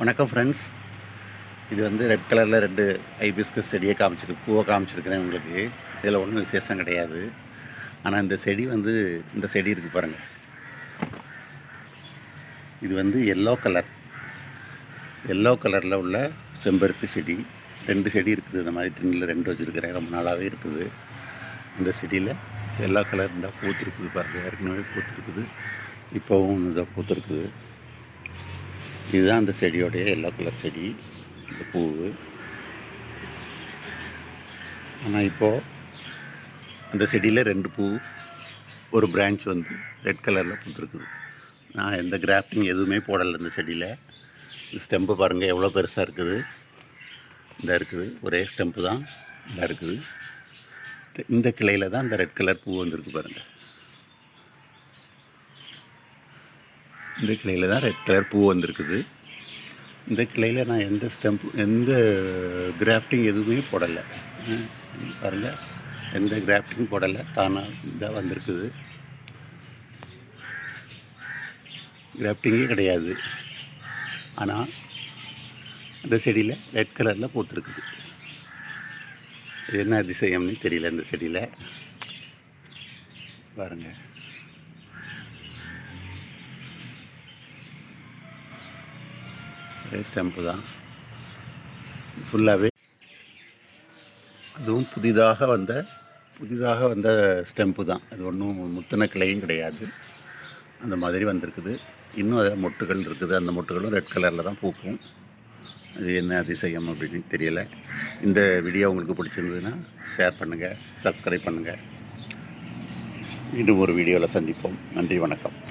வணக்கம் ஃப்ரெண்ட்ஸ். இது வந்து ரெட் கலரில் 2 ஹைபிஸ்கஸ் செடியை பூவை காமிச்சிருக்கிறேன் உங்களுக்கு. இதில் ஒன்றும் விசேஷம் கிடையாது. ஆனால் இந்த செடி இந்த செடி இருக்குது பாருங்கள். இது வந்து எல்லோ கலரில் உள்ள செம்பருத்தி செடி. 2 செடி இருக்குது. இந்த மாதிரி திண்ணில் 2 வச்சுருக்கிறேன். ரொம்ப நாளாகவே இருக்குது. இந்த செடியில் எல்லோ கலர் இருந்தால் பூத்துருக்குது பாருங்கள். ஏற்கனவே பூத்துருக்குது, இப்போவும் இதாக பூத்துருக்குது. இதுதான் அந்த செடியோடைய எல்லோ கலர் செடி, இந்த பூவு. ஆனால் இப்போது அந்த செடியில் 2 பூ, ஒரு பிரான்ச் ரெட் கலரில் பூத்துருக்குது. நான் எந்த கிராஃப்டிங் எதுவுமே போடலை இந்த செடியில். ஸ்டெம்பு பாருங்கள் எவ்வளோ பெருசாக இருக்குது. இந்த இருக்குது, ஒரே ஸ்டெம்பு தான் இதாக இருக்குது. இந்த கிளையில் தான் இந்த ரெட் கலர் பூ வந்திருக்கு பாருங்கள். இந்த கிளையில் தான் ரெட் கலர் பூ வந்திருக்குது. இந்த கிளையில் நான் எந்த கிராஃப்டிங் எதுவுமே போடலை பாருங்கள். எந்த கிராஃப்டிங் போடலை, தானாக இதாக வந்திருக்குது. கிராஃப்டிங்கே கிடையாது. ஆனால் அந்த செடியில் ரெட் கலரில் பூத்துருக்குது. இது என்ன அதிசயம்னு தெரியல. இந்த செடியில் பாருங்கள். ஸ்டெம்பு தான் ஃபுல்லாகவே. அதுவும் புதிதாக வந்த ஸ்டெம்பு தான். அது ஒன்றும் முத்தின கிளையும் கிடையாது. அந்த மாதிரி வந்திருக்குது. இன்னும் அதில் மொட்டுகள் இருக்குது. அந்த மொட்டுகளும் ரெட் கலரில் தான் பூக்கும். அது என்ன அதிசயம் அப்படின்னு தெரியலை. இந்த வீடியோ உங்களுக்கு பிடிச்சிருந்ததுன்னா ஷேர் பண்ணுங்கள், சப்ஸ்கிரைப் பண்ணுங்கள். இன்னும் ஒரு வீடியோவில் சந்திப்போம். நன்றி, வணக்கம்.